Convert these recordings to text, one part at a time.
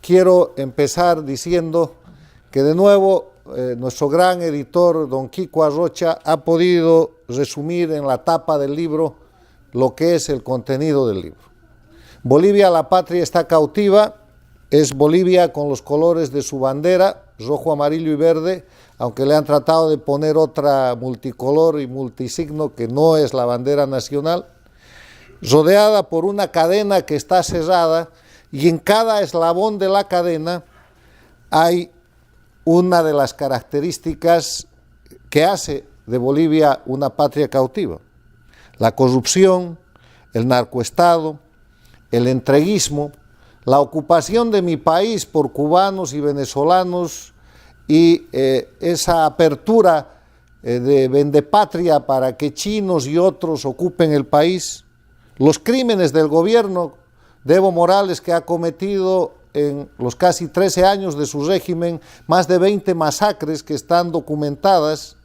quiero empezar diciendo que de nuevo nuestro gran editor, don Kiko Arrocha, ha podido resumir en la tapa del libro lo que es el contenido del libro. Bolivia, la patria está cautiva, es Bolivia con los colores de su bandera, rojo, amarillo y verde, aunque le han tratado de poner otra multicolor y multisigno que no es la bandera nacional, rodeada por una cadena que está cerrada, y en cada eslabón de la cadena hay una de las características que hace de Bolivia una patria cautiva: la corrupción, el narcoestado, el entreguismo, la ocupación de mi país por cubanos y venezolanos y esa apertura de vendepatria para que chinos y otros ocupen el país, los crímenes del gobierno de Evo Morales, que ha cometido en los casi 13 años de su régimen más de 20 masacres que están documentadas,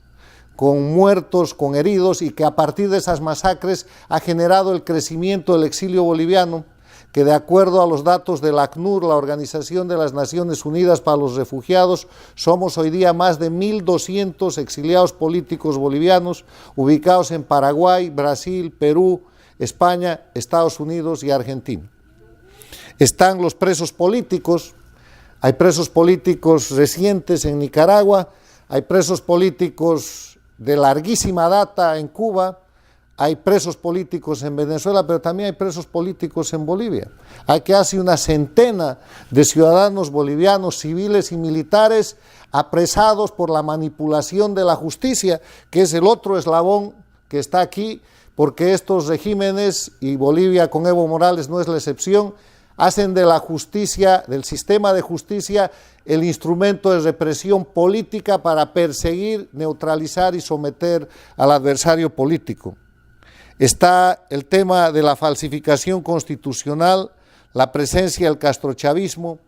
con muertos, con heridos, y que a partir de esas masacres ha generado el crecimiento del exilio boliviano, que de acuerdo a los datos del ACNUR, la Organización de las Naciones Unidas para los Refugiados, somos hoy día más de 1.200 exiliados políticos bolivianos, ubicados en Paraguay, Brasil, Perú, España, Estados Unidos y Argentina. Están los presos políticos, hay presos políticos recientes en Nicaragua, hay presos políticos de larguísima data en Cuba, hay presos políticos en Venezuela, pero también hay presos políticos en Bolivia. Hay casi una centena de ciudadanos bolivianos, civiles y militares, apresados por la manipulación de la justicia, que es el otro eslabón que está aquí, porque estos regímenes, y Bolivia con Evo Morales no es la excepción, hacen de la justicia, del sistema de justicia, el instrumento de represión política para perseguir, neutralizar y someter al adversario político. Está el tema de la falsificación constitucional, la presencia del castrochavismo,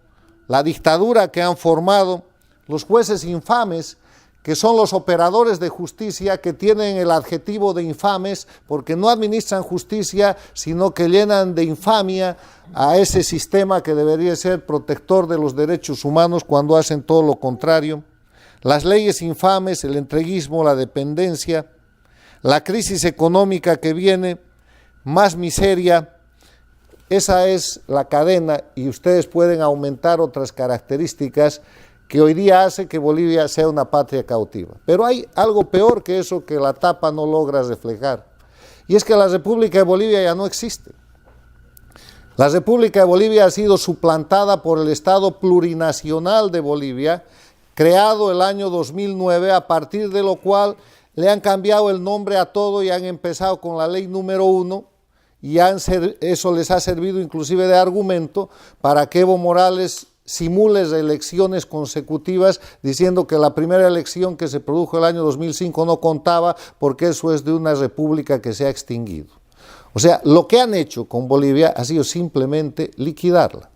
la dictadura que han formado, los jueces infames, que son los operadores de justicia, que tienen el adjetivo de infames porque no administran justicia, sino que llenan de infamia a ese sistema que debería ser protector de los derechos humanos cuando hacen todo lo contrario. Las leyes infames, el entreguismo, la dependencia, la crisis económica que viene, más miseria. Esa es la cadena, y ustedes pueden aumentar otras características que hoy día hace que Bolivia sea una patria cautiva. Pero hay algo peor que eso que la tapa no logra reflejar, y es que la República de Bolivia ya no existe. La República de Bolivia ha sido suplantada por el Estado plurinacional de Bolivia, creado el año 2009, a partir de lo cual le han cambiado el nombre a todo y han empezado con la ley número 1, y eso les ha servido inclusive de argumento para que Evo Morales simule elecciones consecutivas, diciendo que la primera elección que se produjo el año 2005 no contaba porque eso es de una república que se ha extinguido. O sea, lo que han hecho con Bolivia ha sido simplemente liquidarla.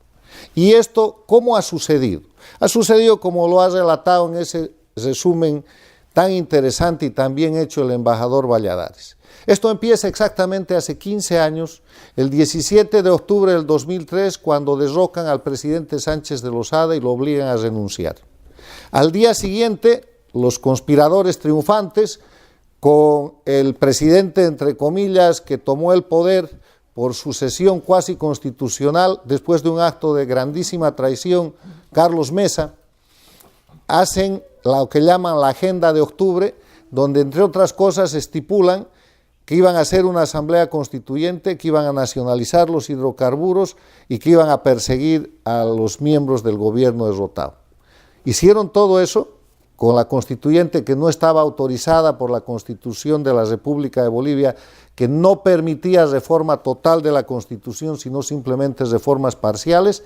¿Y esto cómo ha sucedido? Ha sucedido como lo ha relatado en ese resumen tan interesante y tan bien hecho el embajador Valladares. Esto empieza exactamente hace 15 años, el 17 de octubre del 2003, cuando derrocan al presidente Sánchez de Lozada y lo obligan a renunciar. Al día siguiente, los conspiradores triunfantes, con el presidente, entre comillas, que tomó el poder por sucesión cuasi constitucional, después de un acto de grandísima traición, Carlos Mesa, hacen lo que llaman la Agenda de Octubre, donde entre otras cosas estipulan que iban a hacer una asamblea constituyente, que iban a nacionalizar los hidrocarburos y que iban a perseguir a los miembros del gobierno derrotado. Hicieron todo eso con la constituyente que no estaba autorizada por la Constitución de la República de Bolivia, que no permitía reforma total de la Constitución, sino simplemente reformas parciales.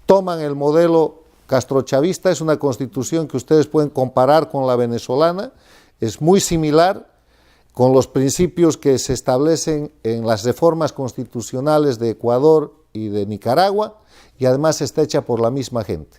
Toman el modelo castrochavista, es una constitución que ustedes pueden comparar con la venezolana, es muy similar, con los principios que se establecen en las reformas constitucionales de Ecuador y de Nicaragua, y además está hecha por la misma gente.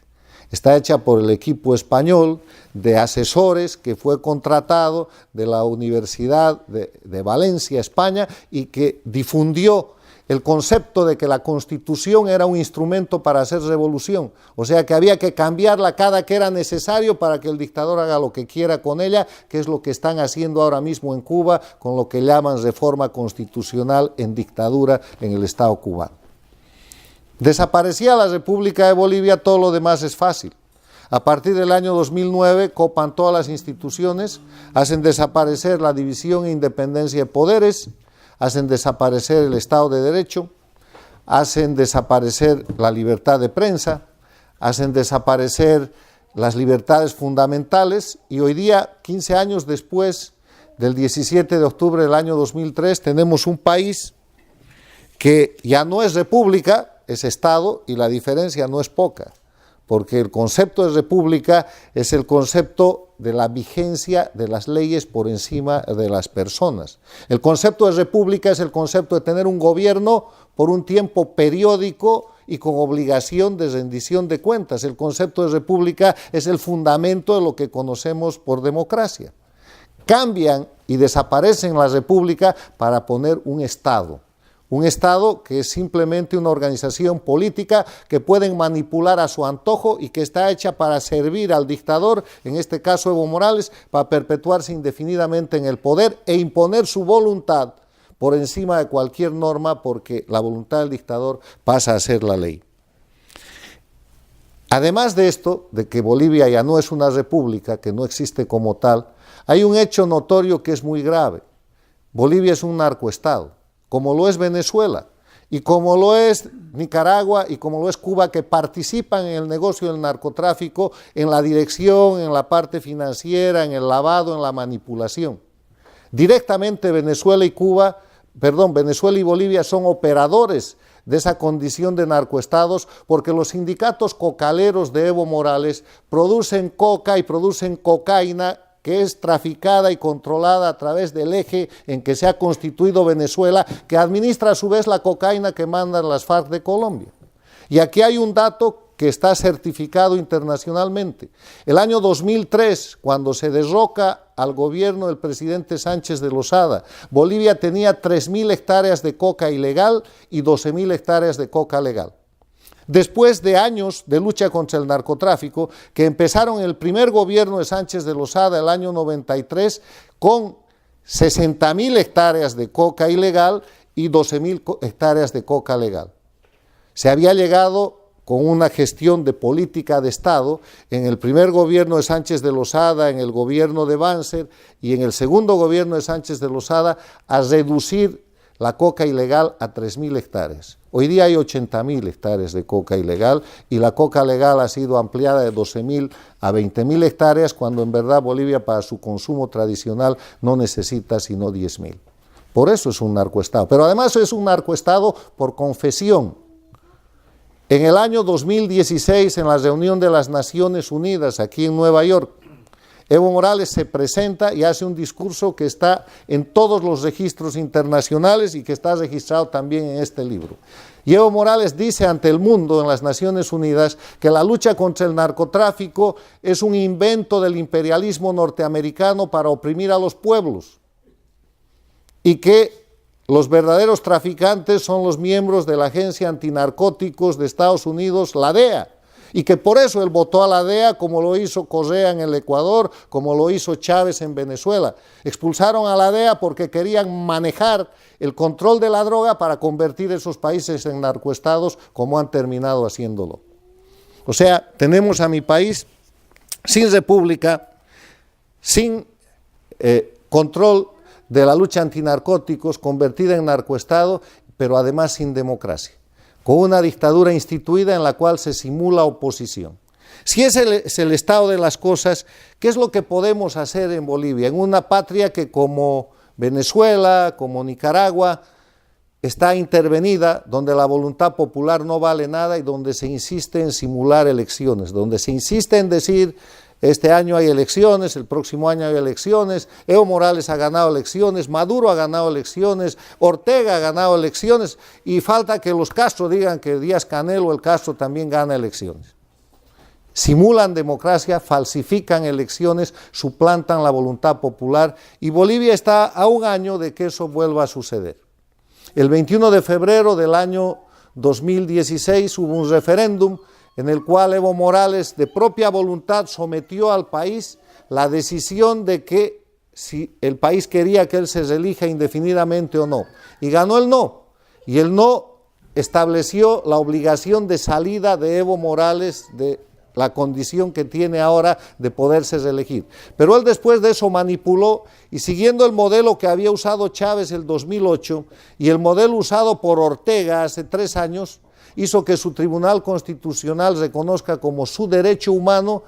Está hecha por el equipo español de asesores que fue contratado de la Universidad de Valencia, España, y que difundió el concepto de que la Constitución era un instrumento para hacer revolución, o sea que había que cambiarla cada que era necesario para que el dictador haga lo que quiera con ella, que es lo que están haciendo ahora mismo en Cuba con lo que llaman reforma constitucional en dictadura en el Estado cubano. Desaparecía la República de Bolivia, todo lo demás es fácil. A partir del año 2009 copan todas las instituciones, hacen desaparecer la división e independencia de poderes, hacen desaparecer el Estado de Derecho, hacen desaparecer la libertad de prensa, hacen desaparecer las libertades fundamentales y hoy día, 15 años después del 17 de octubre del año 2003, tenemos un país que ya no es república, es Estado y la diferencia no es poca, porque el concepto de república es el concepto de la vigencia de las leyes por encima de las personas. El concepto de república es el concepto de tener un gobierno por un tiempo periódico y con obligación de rendición de cuentas. El concepto de república es el fundamento de lo que conocemos por democracia. Cambian y desaparecen la república para poner un Estado. Un Estado que es simplemente una organización política que pueden manipular a su antojo y que está hecha para servir al dictador, en este caso Evo Morales, para perpetuarse indefinidamente en el poder e imponer su voluntad por encima de cualquier norma, porque la voluntad del dictador pasa a ser la ley. Además de esto, de que Bolivia ya no es una república, que no existe como tal, hay un hecho notorio que es muy grave. Bolivia es un narcoestado, como lo es Venezuela, y como lo es Nicaragua, y como lo es Cuba, que participan en el negocio del narcotráfico, en la dirección, en la parte financiera, en el lavado, en la manipulación. Directamente Venezuela y Bolivia son operadores de esa condición de narcoestados, porque los sindicatos cocaleros de Evo Morales producen coca y producen cocaína que es traficada y controlada a través del eje en que se ha constituido Venezuela, que administra a su vez la cocaína que mandan las FARC de Colombia. Y aquí hay un dato que está certificado internacionalmente. El año 2003, cuando se derroca al gobierno del presidente Sánchez de Lozada, Bolivia tenía 3.000 hectáreas de coca ilegal y 12.000 hectáreas de coca legal. Después de años de lucha contra el narcotráfico, que empezaron en el primer gobierno de Sánchez de Lozada el año 93, con 60.000 hectáreas de coca ilegal y 12.000 hectáreas de coca legal. Se había llegado con una gestión de política de Estado en el primer gobierno de Sánchez de Lozada, en el gobierno de Banzer y en el segundo gobierno de Sánchez de Lozada, a reducir la coca ilegal a 3.000 hectáreas. Hoy día hay 80.000 hectáreas de coca ilegal y la coca legal ha sido ampliada de 12.000 a 20.000 hectáreas, cuando en verdad Bolivia para su consumo tradicional no necesita sino 10.000. Por eso es un narcoestado, pero además es un narcoestado por confesión. En el año 2016, en la reunión de las Naciones Unidas aquí en Nueva York, Evo Morales se presenta y hace un discurso que está en todos los registros internacionales y que está registrado también en este libro. Y Evo Morales dice ante el mundo en las Naciones Unidas que la lucha contra el narcotráfico es un invento del imperialismo norteamericano para oprimir a los pueblos y que los verdaderos traficantes son los miembros de la Agencia Antinarcóticos de Estados Unidos, la DEA, y que por eso él votó a la DEA, como lo hizo Correa en el Ecuador, como lo hizo Chávez en Venezuela. Expulsaron a la DEA porque querían manejar el control de la droga para convertir esos países en narcoestados, como han terminado haciéndolo. O sea, tenemos a mi país sin república, sin control de la lucha antinarcóticos, convertida en narcoestado, pero además sin democracia, con una dictadura instituida en la cual se simula oposición. Si ese es el estado de las cosas, ¿qué es lo que podemos hacer en Bolivia? En una patria que, como Venezuela, como Nicaragua, está intervenida, donde la voluntad popular no vale nada y donde se insiste en simular elecciones, donde se insiste en decir: este año hay elecciones, el próximo año hay elecciones, Evo Morales ha ganado elecciones, Maduro ha ganado elecciones, Ortega ha ganado elecciones, y falta que los Castro digan que Díaz-Canel o el Castro también gana elecciones. Simulan democracia, falsifican elecciones, suplantan la voluntad popular, y Bolivia está a un año de que eso vuelva a suceder. El 21 de febrero del año 2016 hubo un referéndum en el cual Evo Morales, de propia voluntad, sometió al país la decisión de que si el país quería que él se reelija indefinidamente o no. Y ganó el no. Y el no estableció la obligación de salida de Evo Morales de la condición que tiene ahora de poderse reelegir. Pero él después de eso manipuló y siguiendo el modelo que había usado Chávez en el 2008 y el modelo usado por Ortega hace 3 años, hizo que su Tribunal Constitucional reconozca como su derecho humano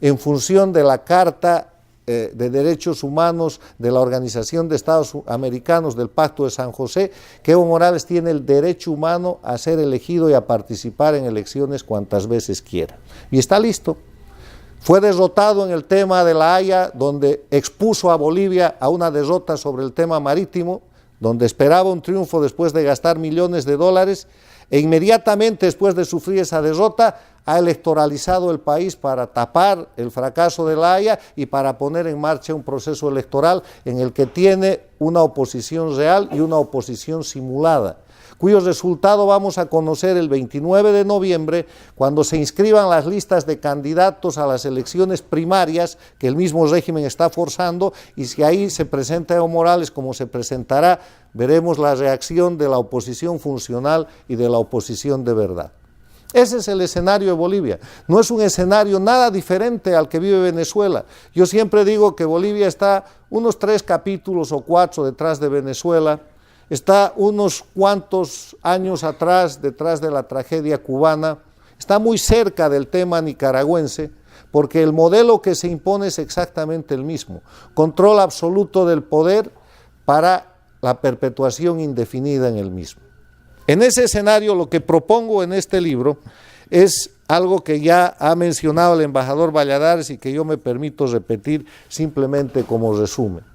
en función de la Carta de Derechos Humanos de la Organización de Estados Americanos del Pacto de San José, que Evo Morales tiene el derecho humano a ser elegido y a participar en elecciones cuantas veces quiera. Y está listo. Fue derrotado en el tema de La Haya, donde expuso a Bolivia a una derrota sobre el tema marítimo, donde esperaba un triunfo después de gastar millones de dólares, e inmediatamente después de sufrir esa derrota, ha electoralizado el país para tapar el fracaso de La Haya y para poner en marcha un proceso electoral en el que tiene una oposición real y una oposición simulada, cuyo resultado vamos a conocer el 29 de noviembre, cuando se inscriban las listas de candidatos a las elecciones primarias que el mismo régimen está forzando, y si ahí se presenta Evo Morales como se presentará, veremos la reacción de la oposición funcional y de la oposición de verdad. Ese es el escenario de Bolivia. No es un escenario nada diferente al que vive Venezuela. Yo siempre digo que Bolivia está unos 3 capítulos o 4 detrás de Venezuela, está unos cuantos años atrás, detrás de la tragedia cubana, está muy cerca del tema nicaragüense, porque el modelo que se impone es exactamente el mismo: control absoluto del poder para la perpetuación indefinida en el mismo. En ese escenario, lo que propongo en este libro es algo que ya ha mencionado el embajador Valladares y que yo me permito repetir simplemente como resumen.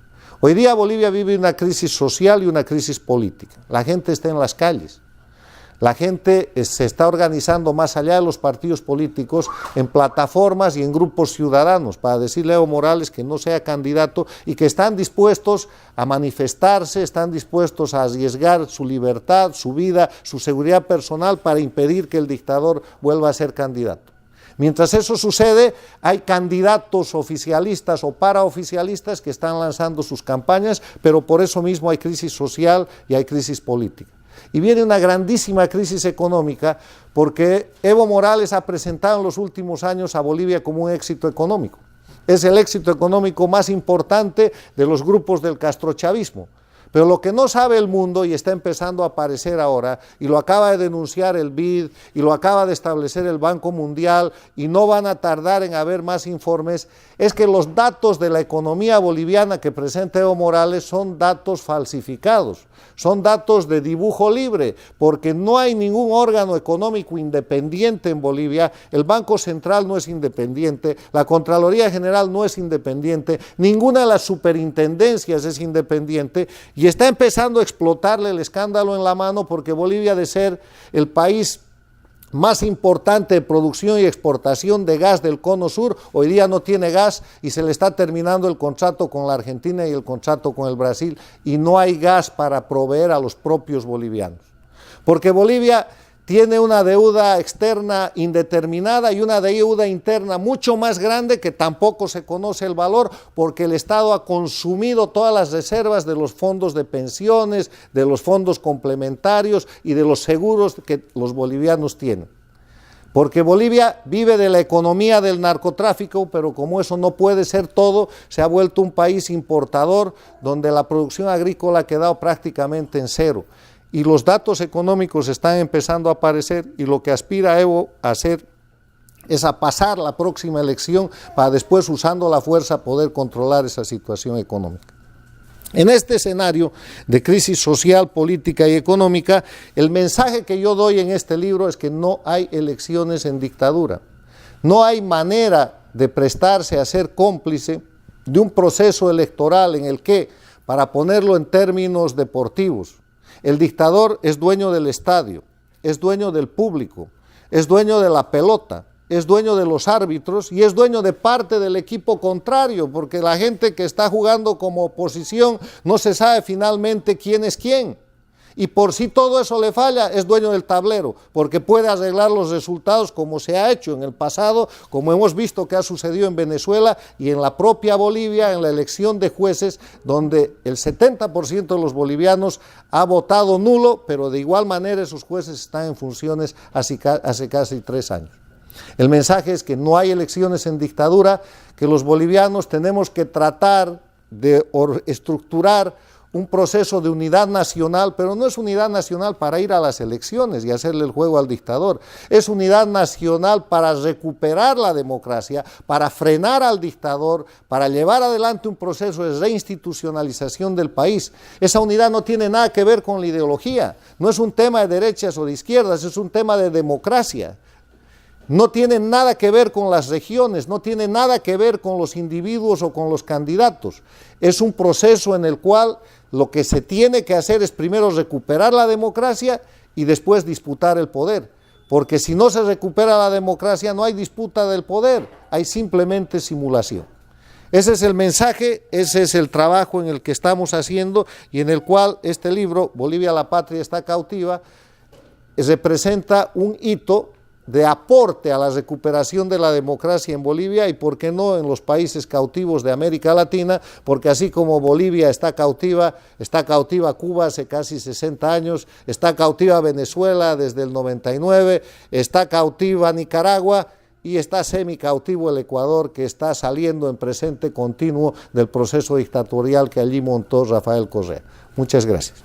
Hoy día Bolivia vive una crisis social y una crisis política. La gente está en las calles. La gente se está organizando más allá de los partidos políticos en plataformas y en grupos ciudadanos para decirle a Evo Morales que no sea candidato y que están dispuestos a manifestarse, están dispuestos a arriesgar su libertad, su vida, su seguridad personal para impedir que el dictador vuelva a ser candidato. Mientras eso sucede, hay candidatos oficialistas o paraoficialistas que están lanzando sus campañas, pero por eso mismo hay crisis social y hay crisis política. Y viene una grandísima crisis económica porque Evo Morales ha presentado en los últimos años a Bolivia como un éxito económico. Es el éxito económico más importante de los grupos del castrochavismo. Pero lo que no sabe el mundo, y está empezando a aparecer ahora, y lo acaba de denunciar el BID, y lo acaba de establecer el Banco Mundial, y no van a tardar en haber más informes, es que los datos de la economía boliviana que presenta Evo Morales son datos falsificados, son datos de dibujo libre, porque no hay ningún órgano económico independiente en Bolivia, el Banco Central no es independiente, la Contraloría General no es independiente, ninguna de las superintendencias es independiente, y está empezando a explotarle el escándalo en la mano, porque Bolivia, de ser el país más importante de producción y exportación de gas del Cono Sur, hoy día no tiene gas y se le está terminando el contrato con la Argentina y el contrato con el Brasil, y no hay gas para proveer a los propios bolivianos. Porque Bolivia tiene una deuda externa indeterminada y una deuda interna mucho más grande que tampoco se conoce el valor, porque el Estado ha consumido todas las reservas de los fondos de pensiones, de los fondos complementarios y de los seguros que los bolivianos tienen. Porque Bolivia vive de la economía del narcotráfico, pero como eso no puede ser todo, se ha vuelto un país importador donde la producción agrícola ha quedado prácticamente en cero. Y los datos económicos están empezando a aparecer, y lo que aspira Evo a hacer es a pasar la próxima elección para después, usando la fuerza, poder controlar esa situación económica. En este escenario de crisis social, política y económica, el mensaje que yo doy en este libro es que no hay elecciones en dictadura. No hay manera de prestarse a ser cómplice de un proceso electoral en el que, para ponerlo en términos deportivos, el dictador es dueño del estadio, es dueño del público, es dueño de la pelota, es dueño de los árbitros y es dueño de parte del equipo contrario, porque la gente que está jugando como oposición no se sabe finalmente quién es quién. y por si todo eso le falla, es dueño del tablero, porque puede arreglar los resultados como se ha hecho en el pasado, como hemos visto que ha sucedido en Venezuela y en la propia Bolivia, en la elección de jueces, donde el 70% de los bolivianos ha votado nulo, pero de igual manera esos jueces están en funciones hace casi 3 años. El mensaje es que no hay elecciones en dictadura, que los bolivianos tenemos que tratar de estructurar un proceso de unidad nacional, pero no es unidad nacional para ir a las elecciones y hacerle el juego al dictador, es unidad nacional para recuperar la democracia, para frenar al dictador, para llevar adelante un proceso de reinstitucionalización del país. Esa unidad no tiene nada que ver con la ideología, no es un tema de derechas o de izquierdas, es un tema de democracia. No tiene nada que ver con las regiones, no tiene nada que ver con los individuos o con los candidatos. Es un proceso en el cual lo que se tiene que hacer es primero recuperar la democracia y después disputar el poder. Porque si no se recupera la democracia no hay disputa del poder, hay simplemente simulación. Ese es el mensaje, ese es el trabajo en el que estamos haciendo y en el cual este libro, Bolivia la patria está cautiva, representa un hito de aporte a la recuperación de la democracia en Bolivia y, por qué no, en los países cautivos de América Latina, porque así como Bolivia está cautiva Cuba hace casi 60 años, está cautiva Venezuela desde el 99, está cautiva Nicaragua y está semi-cautivo el Ecuador, que está saliendo en presente continuo del proceso dictatorial que allí montó Rafael Correa. Muchas gracias.